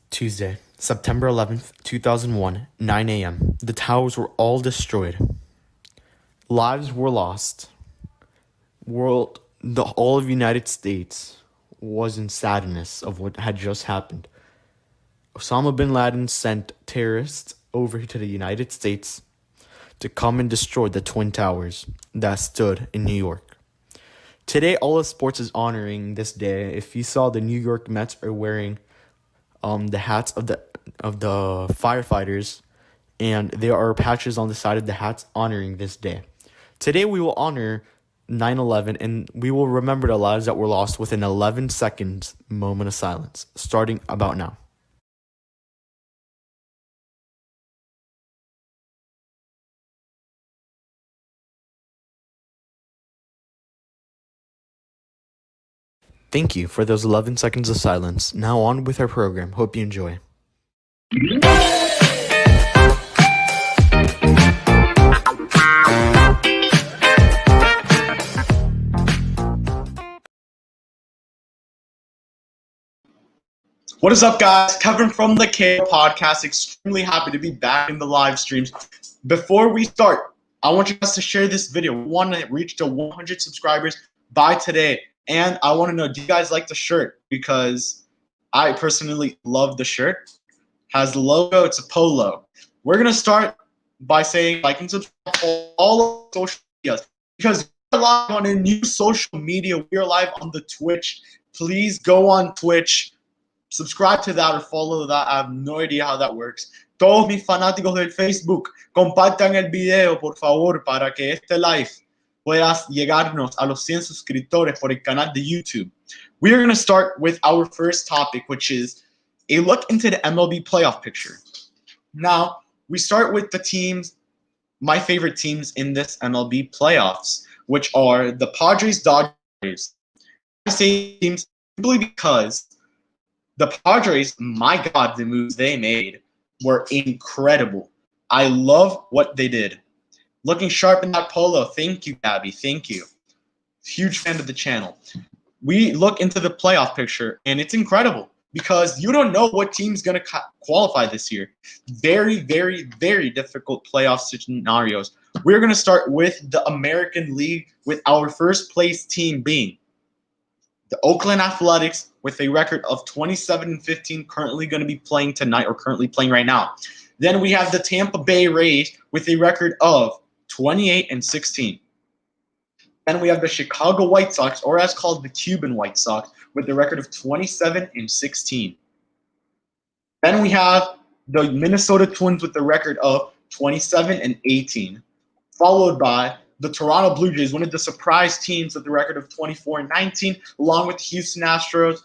Tuesday, September 11th, 2001, 9 a.m. The towers were all destroyed. Lives were lost. All of United States was in sadness of what had just happened. Osama bin Laden sent terrorists over to the United States to come and destroy the Twin Towers that stood in New York. Today, all of sports is honoring this day. If you saw, the New York Mets are wearing the hats of the firefighters, and there are patches on the side of the hats honoring this day. Today we will honor 9/11, and we will remember the lives that were lost with an 11 seconds moment of silence, starting about now. Thank you for those 11 seconds of silence. Now on with our program. Hope you enjoy. What is up, guys? Kevin from the KO Podcast. Extremely happy to be back in the live streams. Before we start, I want you guys to share this video. We want to reach to 100 subscribers by today. And I want to know, do you guys like the shirt? Because I personally love the shirt. Has the logo. It's a polo. We're going to start by saying like and subscribe to all of social media. Because we're live on a new social media. We are live on the Twitch. Please go on Twitch. Subscribe to that or follow that. I have no idea how that works. Todos mis fanáticos del Facebook, compartan el video, por favor, para que este live pueda llegarnos a los 100 suscriptores por el canal de YouTube. We are going to start with our first topic, which is a look into the MLB playoff picture. Now, we start with the teams, my favorite teams in this MLB playoffs, which are the Padres, Dodgers. I say teams simply because the Padres, my God, the moves they made were incredible. I love what they did. Looking sharp in that polo. Thank you, Gabby. Thank you. Huge fan of the channel. We look into the playoff picture, and it's incredible because you don't know what team's going to qualify this year. Very, very, very difficult playoff scenarios. We're going to start with the American League with our first place team being the Oakland Athletics with a record of 27-15, currently going to be playing tonight or currently playing right now. Then we have the Tampa Bay Rays with a record of 28-16. Then we have the Chicago White Sox, or as called the Cuban White Sox, with a record of 27-16. Then we have the Minnesota Twins with a record of 27-18, followed by the Toronto Blue Jays, one of the surprise teams with the record of 24-19, along with the Houston Astros,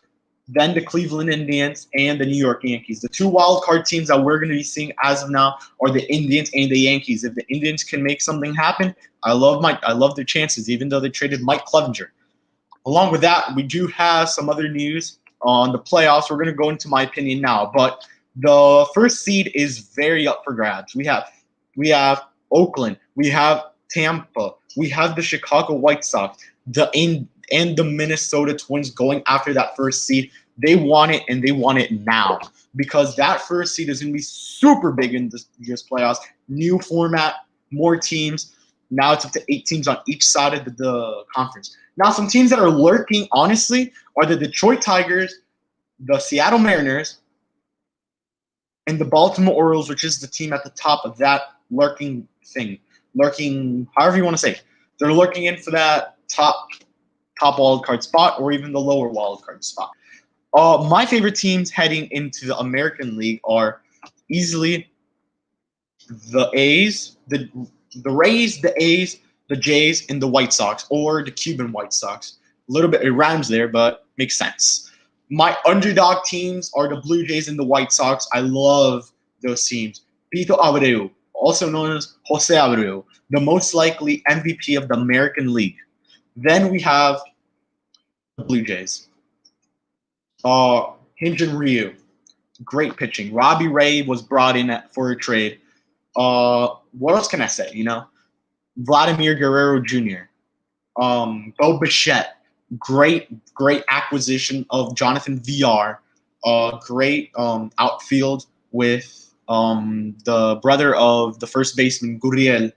then the Cleveland Indians, and the New York Yankees. The two wild card teams that we're going to be seeing as of now are the Indians and the Yankees. If the Indians can make something happen, I love their chances, even though they traded Mike Clevinger. Along with that, we do have some other news on the playoffs. We're going to go into my opinion now, but the first seed is very up for grabs. We have Oakland, we have Tampa, we have the Chicago White Sox, and the Minnesota Twins going after that first seed. They want it, and they want it now because that first seed is going to be super big in this playoffs. New format, more teams. Now it's up to 8 teams on each side of the conference. Now, some teams that are lurking, honestly, are the Detroit Tigers, the Seattle Mariners, and the Baltimore Orioles, which is the team at the top of that lurking thing. Lurking, however you want to say. They're lurking in for that top wild card spot or even the lower wild card spot. My favorite teams heading into the American League are easily the A's, the Rays, the A's, the Jays, and the White Sox, or the Cuban White Sox. A little bit, it rhymes there, but makes sense. My underdog teams are the Blue Jays and the White Sox. I love those teams. Pito Abreu, also known as Jose Abreu, the most likely MVP of the American League. Then we have the Blue Jays. Hyun-Jin Ryu, great pitching. Robbie Ray was brought in for a trade. What else can I say? Vladimir Guerrero Jr., Bo Bichette, great acquisition of Jonathan VR. a great outfield with the brother of the first baseman, Gurriel.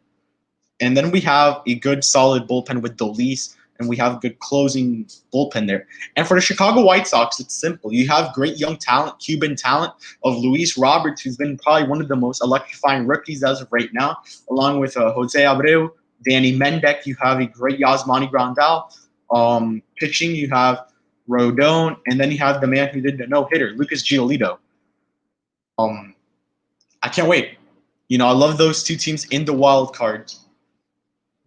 And then we have a good, solid bullpen with Dolis, and we have good closing bullpen there. And for the Chicago White Sox, it's simple. You have great young talent, Cuban talent of Luis Roberts, who's been probably one of the most electrifying rookies as of right now, along with Jose Abreu, Danny Mendick. You have a great Yasmani Grandal. Pitching, you have Rodon, and then you have the man who did the no-hitter, Lucas Giolito. I can't wait. I love those two teams in the wild card.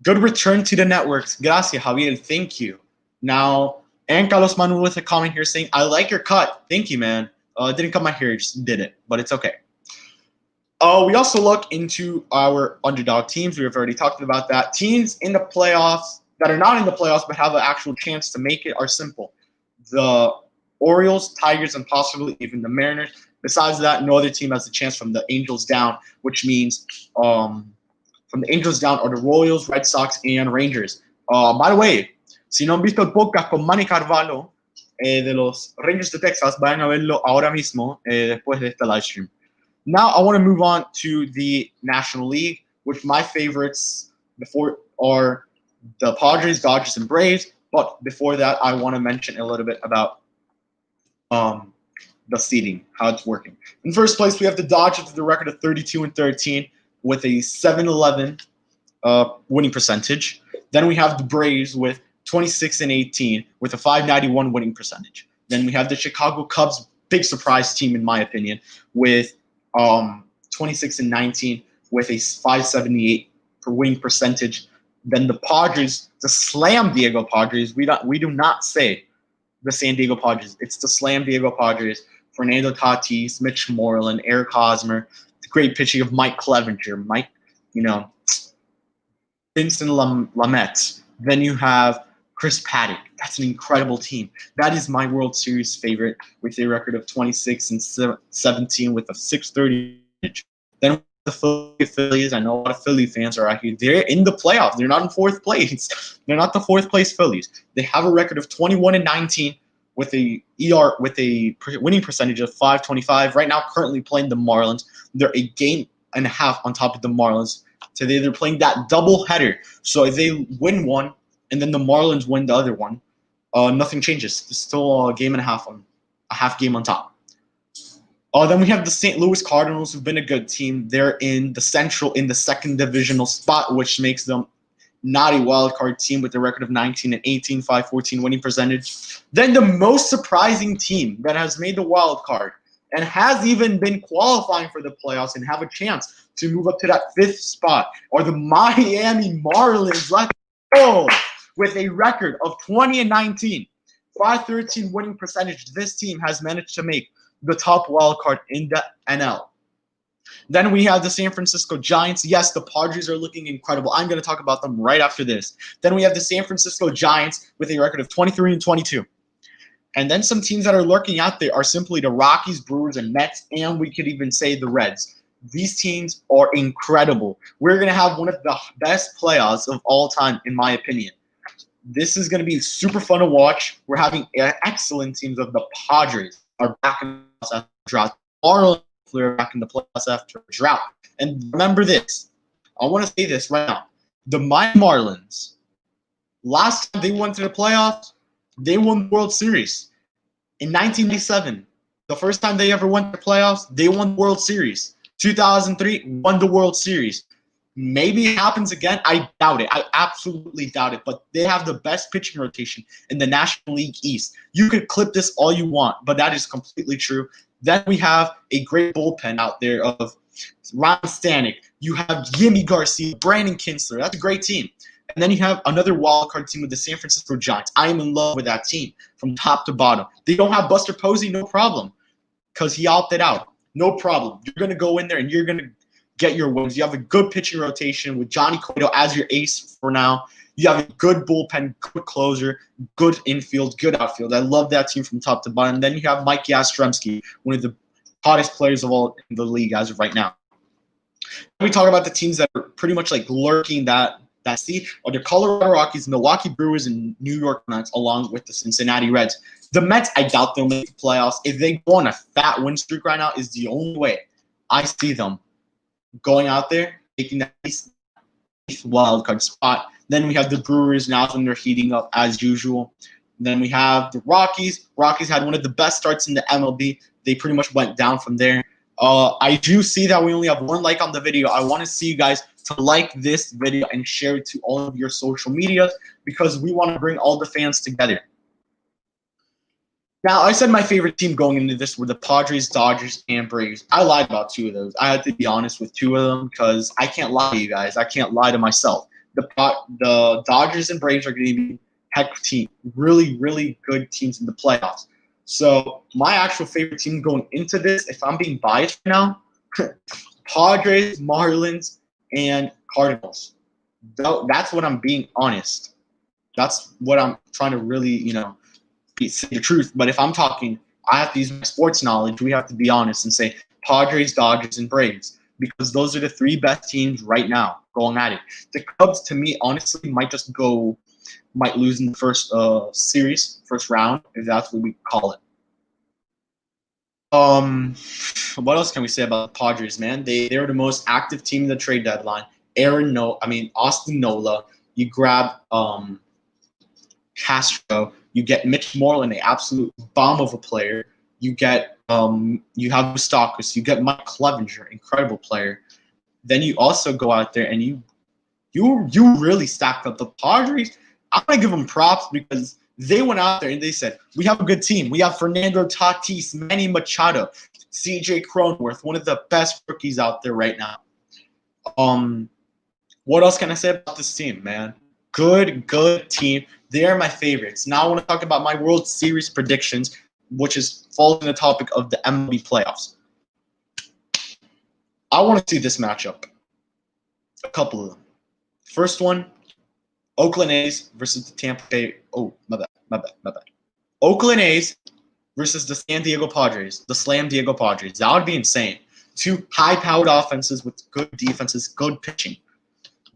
Good return to the networks. Gracias, Javier. Thank you. Now, and Carlos Manuel with a comment here saying, I like your cut. Thank you, man. Didn't cut my hair, just did it, but it's okay. We also look into our underdog teams. We've already talked about that. Teams in the playoffs that are not in the playoffs but have an actual chance to make it are simple. The Orioles, Tigers, and possibly even the Mariners. Besides that, no other team has a chance from the Angels down, which means from the Angels down are the Royals, Red Sox, and Rangers. By the way, si no han visto el podcast con Manny Carvalho de los Rangers de Texas, vayan a verlo ahora mismo después de este live stream. Now I want to move on to the National League, which my favorites before are the Padres, Dodgers, and Braves. But before that, I want to mention a little bit about the seeding, how it's working. In first place, we have the Dodgers with a record of 32-13 with a 7-11 winning percentage. Then we have the Braves with 26-18 with a 591 winning percentage. Then we have the Chicago Cubs, big surprise team in my opinion, with 26-19 with a 578 per winning percentage. Then the Padres, the Slam Diego Padres. We do not say the San Diego Padres. It's the Slam Diego Padres. Fernando Tatis, Mitch Moreland, Eric Hosmer, the great pitching of Mike Clevenger, Vincent Lamet. Then you have Chris Paddock. That's an incredible team. That is my World Series favorite with a record of 26-17 with a 630. Then the Phillies. I know a lot of Philly fans are out here. They're in the playoffs. They're not in fourth place. They're not the fourth place Phillies. They have a record of 21-19 with a winning percentage of 525. Right now, currently playing the Marlins. They're a game and a half on top of the Marlins. Today they're playing that double header. So if they win one and then the Marlins win the other one, nothing changes. There's still a game and a half game on top. Then we have the St. Louis Cardinals, who've been a good team. They're in the Central, in the second divisional spot, which makes them not a wild card team with a record of 19-18, 514 winning percentage. Then the most surprising team that has made the wild card and has even been qualifying for the playoffs and have a chance to move up to that fifth spot are the Miami Marlins. Let's go! With a record of 20-19, 513 winning percentage. This team has managed to make the top wild card in the NL. Then we have the San Francisco Giants. Yes, the Padres are looking incredible. I'm going to talk about them right after this. Then we have the San Francisco Giants with a record of 23-22. And then some teams that are lurking out there are simply the Rockies, Brewers, and Mets, and we could even say the Reds. These teams are incredible. We're going to have one of the best playoffs of all time, in my opinion. This is going to be super fun to watch. We're having excellent teams of the Padres are back in the playoffs after drought. Marlins are back in the playoffs after drought. And remember this. I want to say this right now. The Miami Marlins, last time they went to the playoffs, they won the World Series. In 1997, the first time they ever went to the playoffs, they won the World Series. 2003, won the World Series. Maybe it happens again. I doubt it. I absolutely doubt it. But they have the best pitching rotation in the National League East. You could clip this all you want, but that is completely true. Then we have a great bullpen out there of Ron Stanek. You have Jimmy Garcia, Brandon Kinsler. That's a great team. And then you have another wildcard team with the San Francisco Giants. I am in love with that team from top to bottom. They don't have Buster Posey, no problem, because he opted out. No problem. You're going to go in there and you're going to get your wins. You have a good pitching rotation with Johnny Cueto as your ace for now. You have a good bullpen, good closer, good infield, good outfield. I love that team from top to bottom. And then you have Mike Yastrzemski, one of the hottest players of all in the league as of right now. We talk about the teams that are pretty much like lurking that best seed are the Colorado Rockies, Milwaukee Brewers, and New York Mets, along with the Cincinnati Reds. The Mets, I doubt they'll make the playoffs. If they go on a fat win streak right now, is the only way I see them going out there, taking that wild card spot. Then we have the Brewers now when they're heating up as usual. Then we have the Rockies. Rockies had one of the best starts in the MLB. They pretty much went down from there. I do see that we only have one like on the video. I want to see you guys to like this video and share it to all of your social media because we want to bring all the fans together. Now, I said my favorite team going into this were the Padres, Dodgers, and Braves. I lied about two of those. I had to be honest with two of them because I can't lie to you guys. I can't lie to myself. The Dodgers and Braves are going to be heck team, really, really good teams in the playoffs. So my actual favorite team going into this, if I'm being biased right now, Padres, Marlins, and Cardinals. That's what I'm being honest. That's what I'm trying to really, say the truth. But if I'm talking, I have to use my sports knowledge. We have to be honest and say Padres, Dodgers, and Braves because those are the three best teams right now going at it. The Cubs, to me, honestly, might lose in the first first round, if that's what we call it. What else can we say about the Padres, man? They're the most active team in the trade deadline. Austin Nola. You grab Castro. You get Mitch Moreland, an absolute bomb of a player. You get you have Moustakas. You get Mike Clevenger, incredible player. Then you also go out there and you really stacked up the Padres. I'm gonna give them props because they went out there and they said, we have a good team. We have Fernando Tatis, Manny Machado, CJ Cronenworth, one of the best rookies out there right now. What else can I say about this team, man? Good team. They are my favorites. Now I want to talk about my World Series predictions, which falls in the topic of the MLB playoffs. I want to see this matchup. A couple of them. First one, Oakland A's versus the Tampa Bay. Oh, my bad. Oakland A's versus the San Diego Padres, the Slam Diego Padres. That would be insane. Two high-powered offenses with good defenses, good pitching.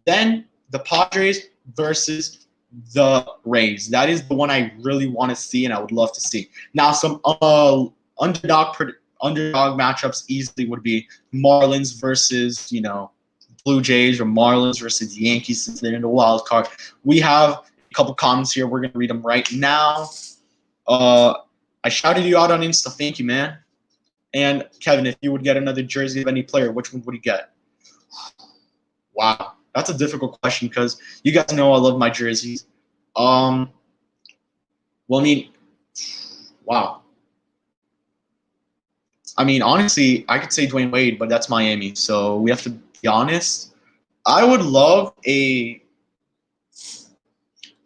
Then the Padres versus the Rays. That is the one I really want to see and I would love to see. Now, some underdog matchups easily would be Marlins versus, Blue Jays or Marlins versus Yankees since they're in the wild card. We have a couple comments here. We're going to read them right now. I shouted you out on Insta. Thank you, man. And Kevin, if you would get another jersey of any player, which one would you get? Wow. That's a difficult question because you guys know I love my jerseys. Wow. Honestly, I could say Dwayne Wade, but that's Miami, so we have to be honest. I would love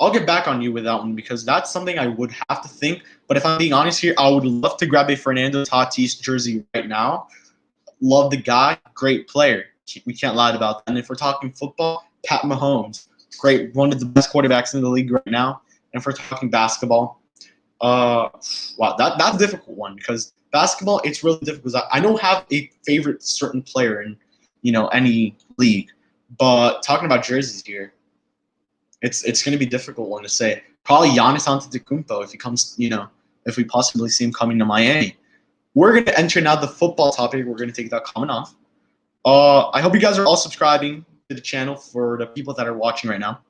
I'll get back on you with that one because that's something I would have to think. But if I'm being honest here, I would love to grab a Fernando Tatis jersey right now. Love the guy, great player. We can't lie about that. And if we're talking football, Pat Mahomes, great, one of the best quarterbacks in the league right now. And if we're talking basketball, that's a difficult one because basketball, it's really difficult because I don't have a favorite certain player in, any league. But talking about jerseys here, it's going to be a difficult one to say. Probably Giannis Antetokounmpo if he comes, if we possibly see him coming to Miami. We're going to enter now the football topic. We're going to take that comment off. I hope you guys are all subscribing to the channel for the people that are watching right now.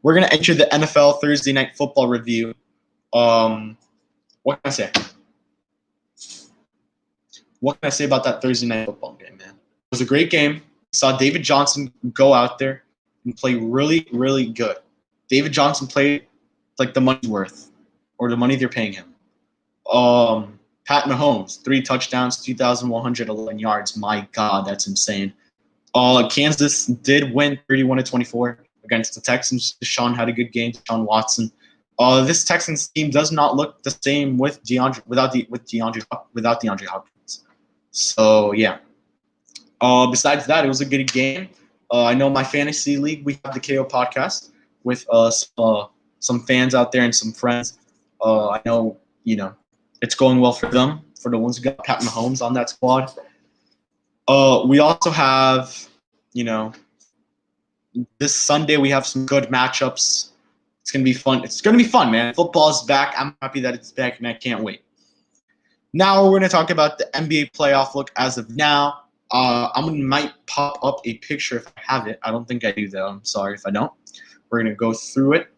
We're going to enter the NFL Thursday Night Football review. What can I say? What can I say about that Thursday Night Football game, man? It was a great game. Saw David Johnson go out there and play really, really good. David Johnson played like the money's worth or the money they're paying him. Pat Mahomes, 3 touchdowns, 2,111 yards. My God, that's insane. Kansas did win 31-24 against the Texans. Deshaun had a good game. Deshaun Watson. This Texans team does not look the same without DeAndre Hopkins. So yeah. Besides that, it was a good game. I know my fantasy league. We have the KO podcast with some fans out there and some friends. I know it's going well for them. For the ones who got Pat Mahomes on that squad. We also have This Sunday we have some good matchups. It's gonna be fun. It's gonna be fun, man. Football's back. I'm happy that it's back, and I can't wait. Now we're gonna talk about the NBA playoff look as of now. Might pop up a picture if I have it. I don't think I do though. I'm sorry if I don't. We're gonna go through it.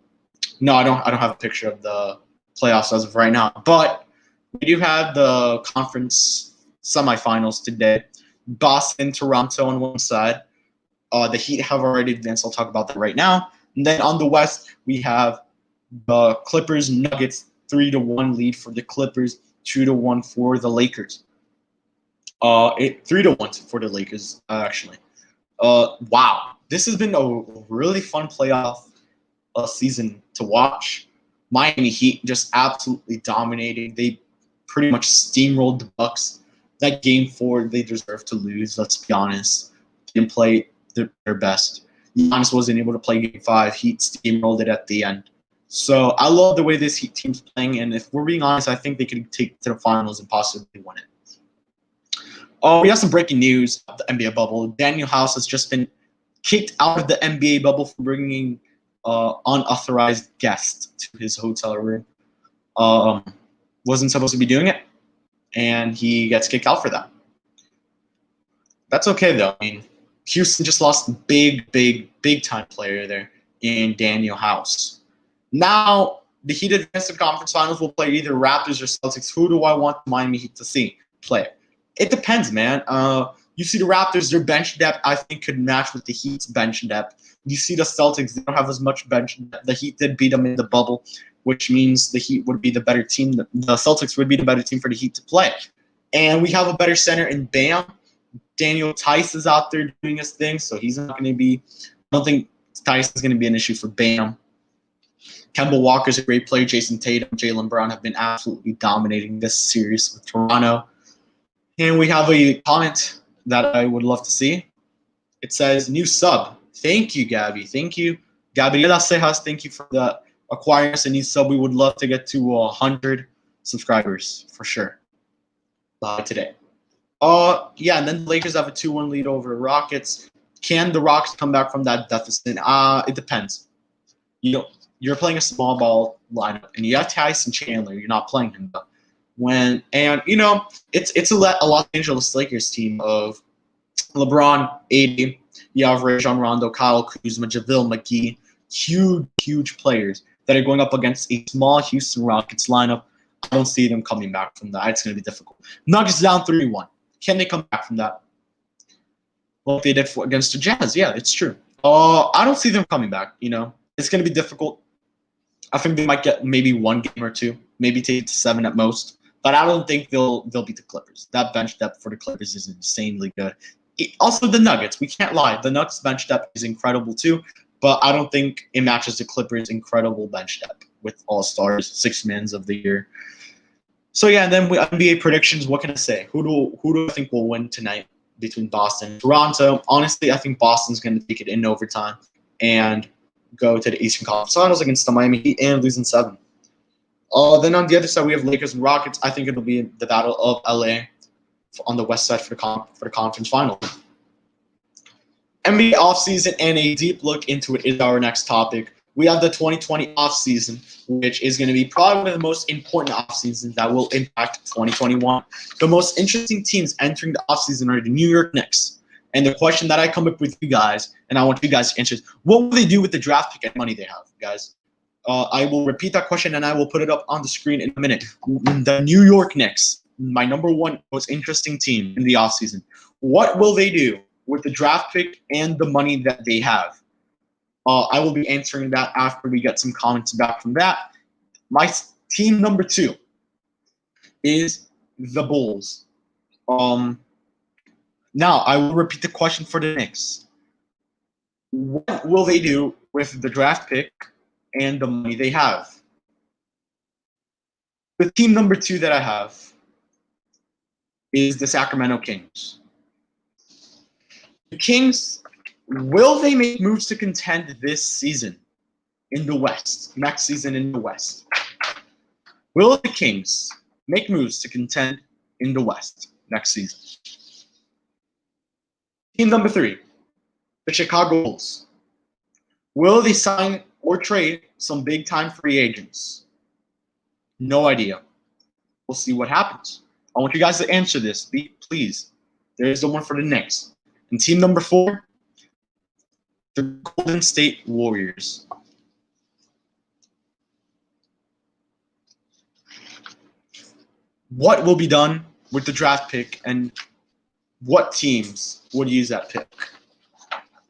No, I don't have a picture of the playoffs as of right now. But we do have the conference semifinals today. Boston, Toronto on one side. The Heat have already advanced. I'll talk about that right now. And then on the West, we have the Clippers, Nuggets, 3-1 lead for the Clippers, 2-1 for the Lakers. 3-1 for the Lakers, actually. Wow. This has been a really fun playoff season to watch. Miami Heat just absolutely dominating. They pretty much steamrolled the Bucks. That game 4, they deserve to lose. Let's be honest. They didn't play their best. Giannis wasn't able to play game 5. Heat steamrolled it at the end. So I love the way this Heat team's playing, and if we're being honest, I think they could take it to the finals and possibly win it. We have some breaking news of the NBA bubble. Daniel House has just been kicked out of the NBA bubble for bringing unauthorized guests to his hotel room. Wasn't supposed to be doing it, and he gets kicked out for that. That's okay though. I mean, Houston just lost a big time player there in Daniel House. Now the Heat advance to the conference finals will play either Raptors or Celtics. Who do I want the Miami Heat to see play? It depends, man. You see the Raptors, their bench depth I think could match with the Heat's bench depth. You see the Celtics, they don't have as much bench depth. The Heat did beat them in the bubble, which means the Heat would be the better team. The Celtics would be the better team for the Heat to play. And we have a better center in Bam. Daniel Tice is out there doing his thing, so he's not going to be – I don't think Tice is going to be an issue for Bam. Kemba Walker's a great player. Jason Tatum, Jaylen Brown have been absolutely dominating this series with Toronto. And we have a comment that I would love to see. It says, new sub. Thank you, Gabby. Thank you. Gabriela Cejas, thank you for the acquiring us a new sub. We would love to get to 100 subscribers for sure by today. Yeah, and then the Lakers have a 2-1 lead over Rockets. Can the Rockets come back from that deficit? It depends. You're playing a small ball lineup, and you have Tyson Chandler. You're not playing him though. It's a Los Angeles Lakers team of LeBron, AD, you have Rajon Rondo, Kyle Kuzma, JaVale McGee, huge players that are going up against a small Houston Rockets lineup. I don't see them coming back from that. It's going to be difficult. Nuggets down 3-1. Can they come back from that? Well, they did against the Jazz. Yeah, it's true. I don't see them coming back. It's going to be difficult. I think they might get maybe one game or two, maybe take it to 7 at most. But I don't think they'll beat the Clippers. That bench depth for the Clippers is insanely good. Also, the Nuggets. We can't lie. The Nuggets bench depth is incredible too. But I don't think it matches the Clippers' incredible bench depth with all-stars, 6-mans of the year. So yeah, and then with NBA predictions, what can I say? Who do I think will win tonight between Boston and Toronto? Honestly, I think Boston's going to take it in overtime and go to the Eastern Conference Finals against the Miami Heat and lose in 7. Then on the other side, we have Lakers and Rockets. I think it'll be the Battle of LA on the West side for the conference final. NBA offseason and a deep look into it is our next topic. We have the 2020 offseason, which is going to be probably the most important offseason that will impact 2021. The most interesting teams entering the offseason are the New York Knicks. And the question that I come up with you guys, and I want you guys to answer, is what will they do with the draft pick and money they have, guys? I will repeat that question, and I will put it up on the screen in a minute. The New York Knicks, my number one most interesting team in the offseason. What will they do with the draft pick and the money that they have? I will be answering that after we get some comments back from that. My team number 2 is the Bulls. Now, I will repeat the question for the Knicks. What will they do with the draft pick and the money they have? The team number 2 that I have is the Sacramento Kings. The Kings, will they make moves to contend this season in the West, next season in the West? Will the Kings make moves to contend in the West next season? Team number 3, the Chicago Bulls. Will they sign or trade some big-time free agents? No idea. We'll see what happens. I want you guys to answer this, please. There's the one for the Knicks. And team number 4, the Golden State Warriors. What will be done with the draft pick and what teams would use that pick?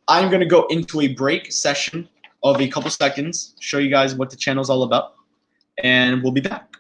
I'm going to go into a break session of a couple seconds, show you guys what the channel is all about, and we'll be back.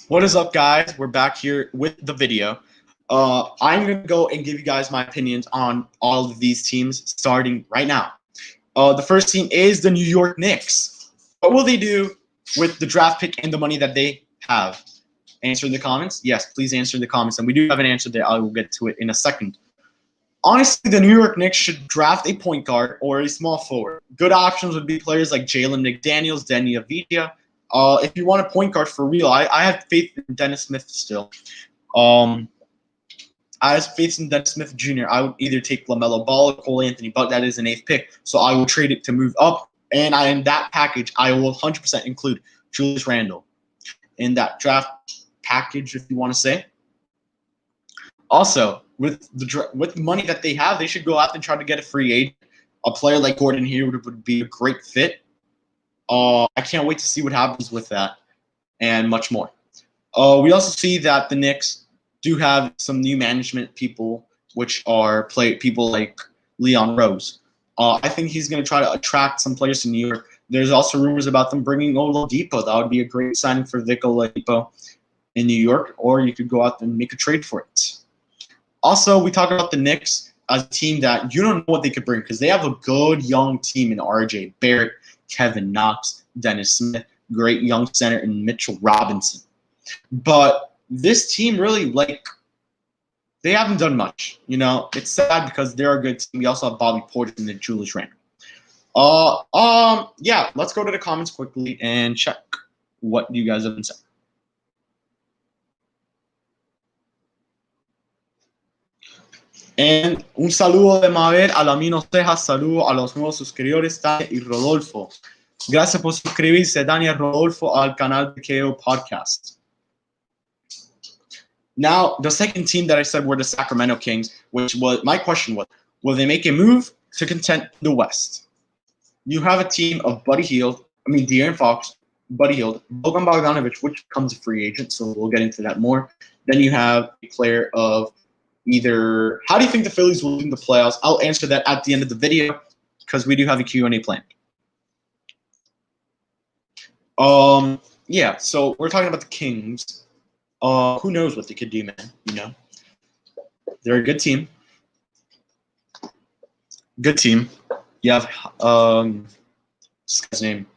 What is up, guys? We're back here with the video. I'm going to go and give you guys my opinions on all of these teams starting right now. The first team is the New York Knicks. What will they do with the draft pick and the money that they have? Answer in the comments. Yes, please answer in the comments. And we do have an answer there. I will get to it in a second. Honestly, the New York Knicks should draft a point guard or a small forward. Good options would be players like Jalen McDaniels, Denny Avdija. If you want a point guard for real, I have faith in Dennis Smith still. I have faith in Dennis Smith Jr. I would either take LaMelo Ball or Cole Anthony, but that is an 8th pick, so I will trade it to move up. And in that package, I will 100% include Julius Randle in that draft package, if you want to say. Also, with the money that they have, they should go out and try to get a free agent. A player like Gordon Hayward would be a great fit. I can't wait to see what happens with that and much more. We also see that the Knicks do have some new management people, which are people like Leon Rose. I think he's going to try to attract some players to New York. There's also rumors about them bringing Oladipo. That would be a great signing for Vic Oladipo in New York, or you could go out and make a trade for it. Also, we talk about the Knicks as a team that you don't know what they could bring because they have a good young team in RJ Barrett, Kevin Knox, Dennis Smith, great young center, and Mitchell Robinson. But this team really, they haven't done much. You know, it's sad because they're a good team. We also have Bobby Portis and Julius Randle. Yeah, let's go to the comments quickly and check what you guys have been saying. And un saludo de Mabel, Alamino Cejas, saludo a los nuevos suscriptores, Tania y Rodolfo. Gracias por suscribirse, Tania y Rodolfo, al canal de KO Podcast. Now, the second team that I said were the Sacramento Kings, which was my question was, will they make a move to contend the West? You have a team of De'Aaron Fox, Buddy Hield, Bogan Bogdanovic, which becomes a free agent, so we'll get into that more. Then you have a player of either – how do you think the Phillies will win the playoffs? I'll answer that at the end of the video because we do have a Q&A planned. Yeah, so we're talking about the Kings. Who knows what they could do, man, you know? They're a good team. Good team. You have this guy's name.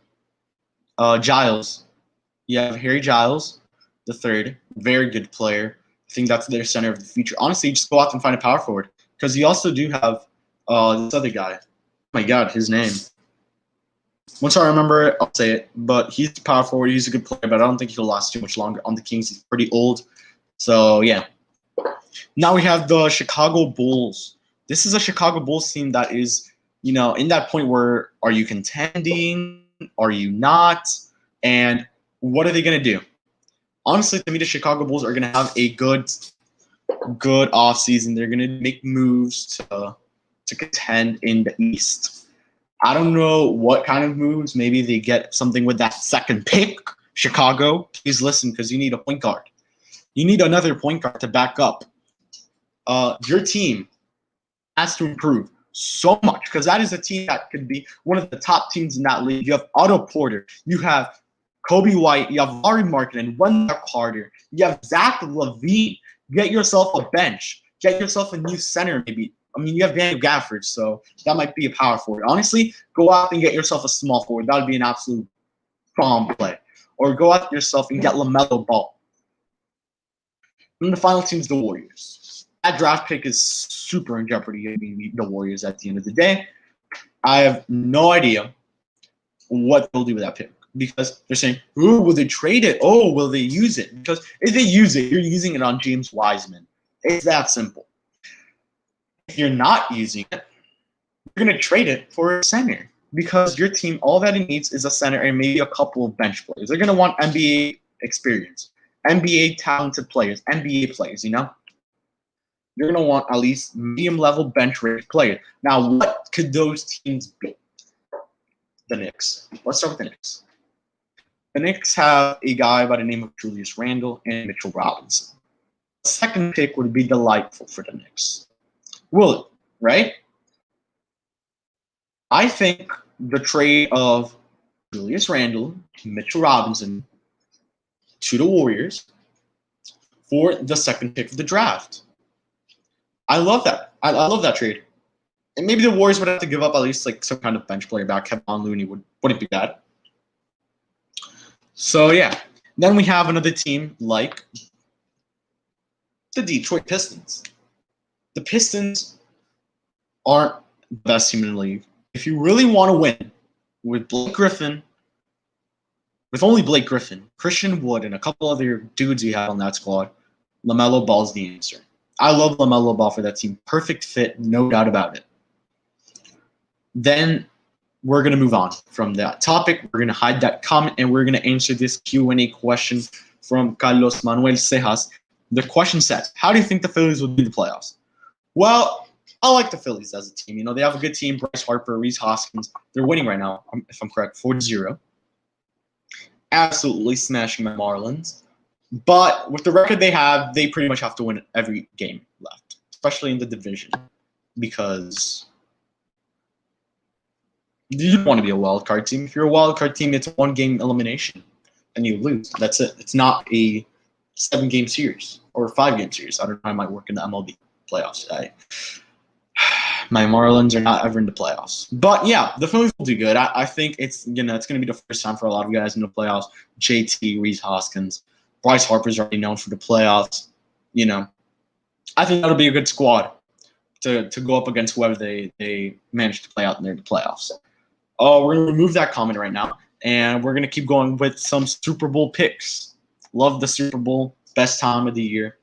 Giles. You have Harry Giles, the third. Very good player. I think that's their center of the future. Honestly, just go out and find a power forward. Because you also do have this other guy. Oh my God, his name. Once I remember it, I'll say it. But he's a power forward. He's a good player, but I don't think he'll last too much longer on the Kings. He's pretty old. So, yeah. Now we have the Chicago Bulls. This is a Chicago Bulls team that is, you know, in that point where are you contending? Are you not? And what are they going to do? Honestly, to me, the Chicago Bulls are going to have a good offseason. They're going to make moves to contend in the East. I don't know what kind of moves. Maybe they get something with that second pick. Chicago, please listen because you need a point guard. You need another point guard to back up. Your team has to improve so much because that is a team that could be one of the top teams in that league. You have Otto Porter. You have Kobe White, you have Laurie Markkinen, Wendell Carter, you have Zach LaVine. Get yourself a bench. Get yourself a new center, maybe. I mean, you have Daniel Gafford, so that might be a power forward. Honestly, go out and get yourself a small forward. That would be an absolute bomb play. Or go out yourself and get LaMelo Ball. And the final team is the Warriors. That draft pick is super in jeopardy of being the Warriors at the end of the day. I have no idea what they'll do with that pick because they're saying, "Oh, will they trade it? Oh, will they use it?" Because if they use it, you're using it on James Wiseman. It's that simple. If you're not using it, you're going to trade it for a center because your team, all that it needs is a center and maybe a couple of bench players. They're going to want NBA experience, NBA talented players, NBA players, you know? You're going to want at least medium-level bench-rated players. Now, what could those teams be? The Knicks. Let's start with the Knicks. The Knicks have a guy by the name of Julius Randle and Mitchell Robinson. The second pick would be delightful for the Knicks. Will it, right? I think the trade of Julius Randle, Mitchell Robinson to the Warriors for the second pick of the draft. I love that. I love that trade. And maybe the Warriors would have to give up at least like some kind of bench player back. Kevin Looney wouldn't be bad. So yeah. Then we have another team like the Detroit Pistons. The Pistons aren't the best team in the league. If you really want to win with Blake Griffin, with only Blake Griffin, Christian Wood, and a couple other dudes you have on that squad, LaMelo Ball's the answer. I love LaMelo Ball for that team. Perfect fit, no doubt about it. Then we're going to move on from that topic. We're going to hide that comment, and we're going to answer this Q&A question from Carlos Manuel Cejas. The question says, how do you think the Phillies will do the playoffs? Well, I like the Phillies as a team. You know, they have a good team. Bryce Harper, Rhys Hoskins. They're winning right now, if I'm correct, 4-0. Absolutely smashing the Marlins. But with the record they have, they pretty much have to win every game left, especially in the division, because you don't want to be a wild card team. If you're a wild card team, it's a one-game elimination, and you lose. That's it. It's not a 7-game series or a 5-game series. I don't know how it might work in the MLB playoffs. My Marlins are not ever in the playoffs. But yeah, the Phillies will do good. I think it's going to be the first time for a lot of guys in the playoffs. JT, Rhys Hoskins, Bryce Harper's already known for the playoffs. You know, I think that'll be a good squad to go up against whoever they manage to play out in the playoffs. We're going to remove that comment right now, and we're going to keep going with some Super Bowl picks. Love the Super Bowl. Best time of the year.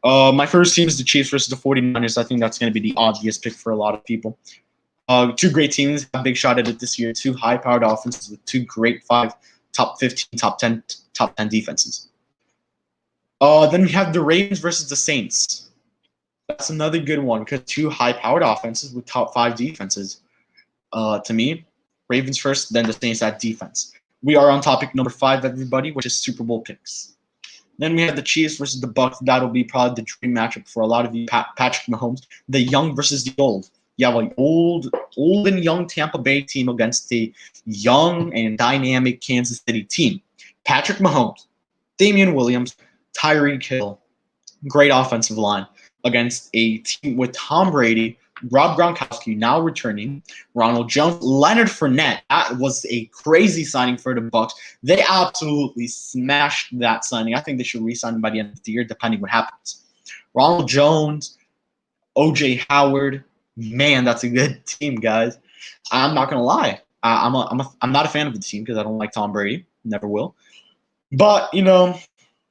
My first team is the Chiefs versus the 49ers. I think that's going to be the obvious pick for a lot of people. Two great teams have a big shot at it this year. Two high-powered offenses with two great top 15, top 10 defenses. Then we have the Ravens versus the Saints. That's another good one because two high-powered offenses with top 5 defenses. To me, Ravens first, then the Saints at defense. We are on topic number 5, everybody, which is Super Bowl picks. Then we have the Chiefs versus the Bucs. That'll be probably the dream matchup for a lot of you. Patrick Mahomes, the young versus the old. You have an old and young Tampa Bay team against the young and dynamic Kansas City team. Patrick Mahomes, Damian Williams, Tyreek Hill, great offensive line against a team with Tom Brady, Rob Gronkowski now returning, Ronald Jones, Leonard Fournette. That was a crazy signing for the Bucs. They absolutely smashed that signing. I think they should re-sign him by the end of the year, depending what happens. Ronald Jones, O.J. Howard. Man, that's a good team, guys. I'm not gonna lie. I'm not a fan of the team because I don't like Tom Brady. Never will. But you know,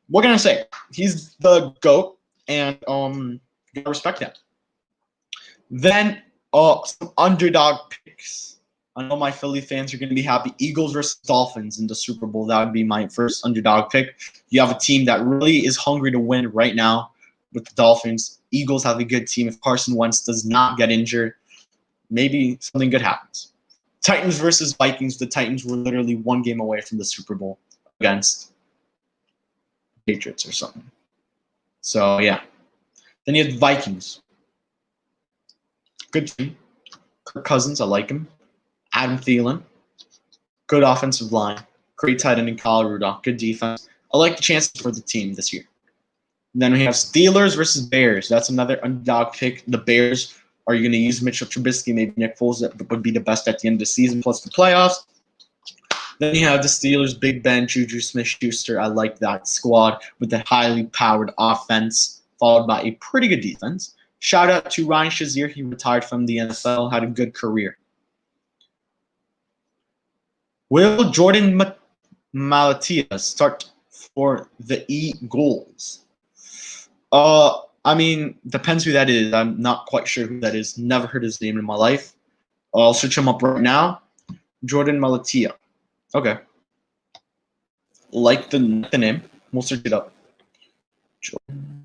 what can I say? He's the GOAT, and gotta respect that. Then some underdog picks. I know my Philly fans are going to be happy. Eagles versus Dolphins in the Super Bowl. That would be my first underdog pick. You have a team that really is hungry to win right now with the Dolphins. Eagles have a good team. If Carson Wentz does not get injured, maybe something good happens. Titans versus Vikings. The Titans were literally one game away from the Super Bowl against Patriots or something. So, yeah. Then you have the Vikings. Good team. Kirk Cousins, I like him. Adam Thielen. Good offensive line. Great tight end in Kyle Rudolph. Good defense. I like the chances for the team this year. Then we have Steelers versus Bears. That's another underdog pick. The Bears, are you going to use Mitchell Trubisky? Maybe Nick Foles would be the best at the end of the season, plus the playoffs. Then you have the Steelers, Big Ben, Juju Smith-Schuster. I like that squad with a highly powered offense, followed by a pretty good defense. Shout out to Ryan Shazier. He retired from the NFL, had a good career. Will Jordan Mailata start for the Eagles? I mean, depends who that is. I'm not quite sure who that is. Never heard his name in my life. I'll search him up right now. Jordan Mailata. Okay. Like the name. We'll search it up. Jordan.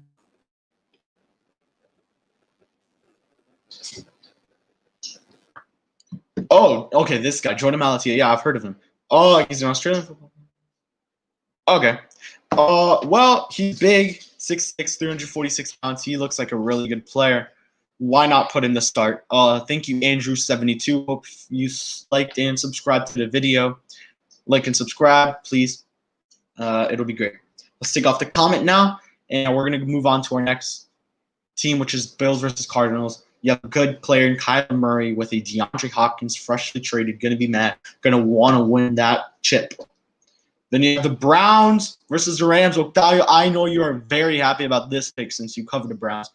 Oh, okay, this guy, Jordan Mailata. Yeah, I've heard of him. Oh, he's an Australian football. Okay. Well, he's big, 6'6", 346 pounds. He looks like a really good player. Why not put in the start? Thank you, Andrew72. Hope you liked and subscribed to the video. Like and subscribe, please. It'll be great. Let's take off the comment now, and we're going to move on to our next team, which is Bills versus Cardinals. You have a good player in Kyler Murray with a DeAndre Hopkins, freshly traded, going to be mad, going to want to win that chip. Then you have the Browns versus the Rams. Octavio, I know you are very happy about this pick since you covered the Browns.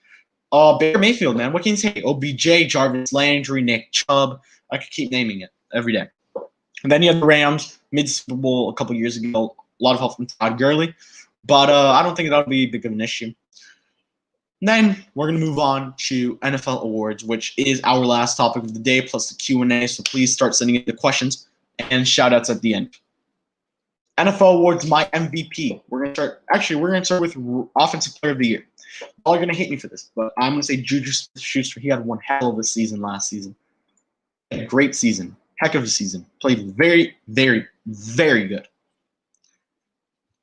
Baker Mayfield, man. What can you say? OBJ, Jarvis Landry, Nick Chubb. I could keep naming it every day. And then you have the Rams, mid-Super Bowl a couple years ago. A lot of help from Todd Gurley. But I don't think that'll be big of an issue. And then we're going to move on to NFL Awards, which is our last topic of the day, plus the Q&A. So please start sending in the questions and shout-outs at the end. NFL Awards, my MVP. We're going to start with Offensive Player of the Year. Y'all are going to hate me for this, but I'm going to say Juju Smith-Schuster. He had one hell of a season last season. A great season. Heck of a season. Played very, very, very good.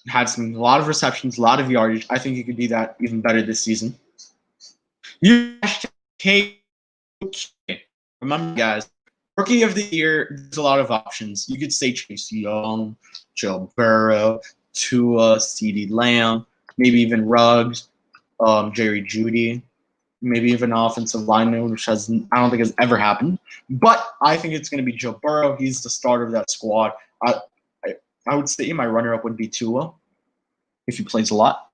Had a lot of receptions, a lot of yardage. I think he could do that even better this season. Remember, guys, Rookie of the Year, there's a lot of options. You could say Chase Young, Joe Burrow, Tua, CeeDee Lamb, maybe even Ruggs, Jerry Jeudy, maybe even offensive lineman, which I don't think has ever happened. But I think it's going to be Joe Burrow. He's the starter of that squad. I would say my runner-up would be Tua, if he plays a lot.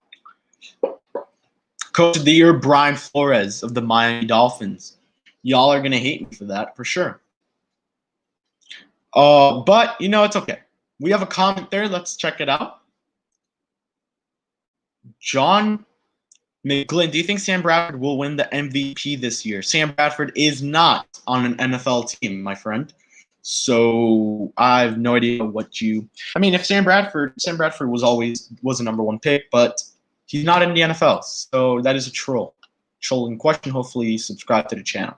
Coach of the Year, Brian Flores of the Miami Dolphins. Y'all are going to hate me for that, for sure. But, it's okay. We have a comment there. Let's check it out. John McGlynn, do you think Sam Bradford will win the MVP this year? Sam Bradford is not on an NFL team, my friend. So I have no idea what you – I mean, if Sam Bradford was a number one pick, but he's not in the NFL. So that is a troll. Trolling question. Hopefully subscribe to the channel.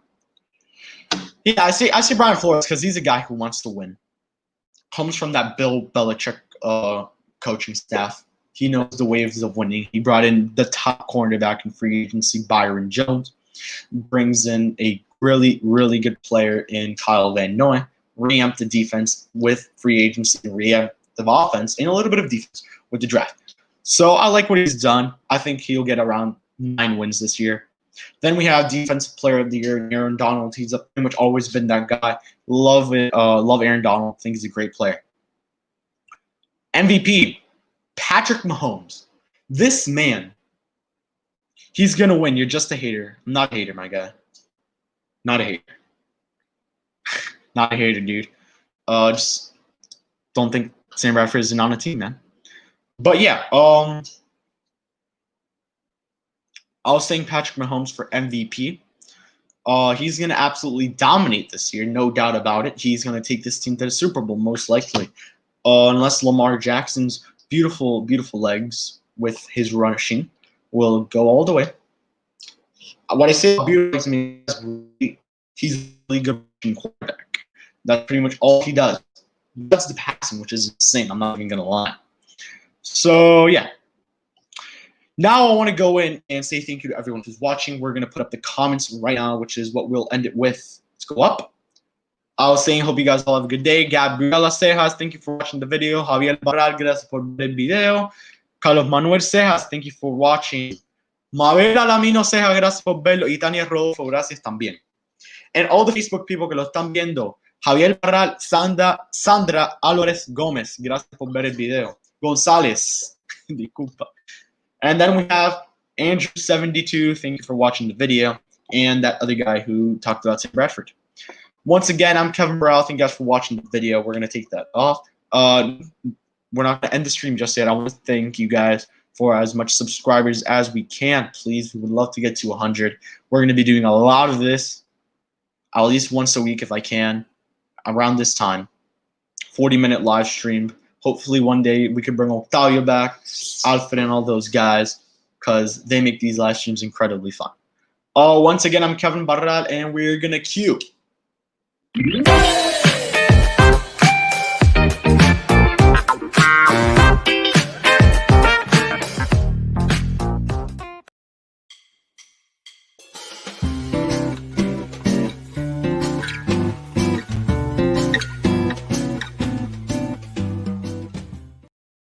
Yeah, I say Brian Flores because he's a guy who wants to win. Comes from that Bill Belichick coaching staff. He knows the waves of winning. He brought in the top cornerback in free agency, Byron Jones. Brings in a really, really good player in Kyle Van Noy. Reamp the defense with free agency, reamp the offense, and a little bit of defense with the draft. So I like what he's done. I think he'll get around 9 wins this year. Then we have Defensive Player of the Year, Aaron Donald. He's pretty much always been that guy. Love it. Love Aaron Donald. Think he's a great player. MVP, Patrick Mahomes. This man, he's going to win. You're just a hater. I'm not a hater, my guy. Not a hater. Not a hater, dude. Just don't think Sam Bradford isn't on a team, man. But yeah, I was saying Patrick Mahomes for MVP. He's going to absolutely dominate this year, no doubt about it. He's going to take this team to the Super Bowl, most likely. Unless Lamar Jackson's beautiful, beautiful legs with his rushing will go all the way. What I say about beautiful legs means he's a really good quarterback. That's pretty much all he does. That's the passing, which is insane. I'm not even going to lie. So, yeah. Now I want to go in and say thank you to everyone who's watching. We're going to put up the comments right now, which is what we'll end it with. Let's go up. I was saying, hope you guys all have a good day. Gabriela Cejas, thank you for watching the video. Javier Barral, gracias por ver el video. Carlos Manuel Cejas, thank you for watching. Mabel Alamino Cejas, gracias por verlo. Y Tania Rodolfo, gracias también. And all the Facebook people que lo están viendo. Javier Barral, Sandra Álvarez Gómez, gracias por ver el video. González, disculpa. And then we have Andrew72, thank you for watching the video. And that other guy who talked about Tim Bradford. Once again, I'm Kevin Burrell. Thank you guys for watching the video. We're going to take that off. We're not going to end the stream just yet. I want to thank you guys for as much subscribers as we can. Please, we would love to get to 100. We're going to be doing a lot of this, at least once a week if I can, around this time. 40-minute live stream. Hopefully one day we can bring Octavio back, Alfred, and all those guys, because they make these live streams incredibly fun. Once again, I'm Kevin Barral, and we're going to cue.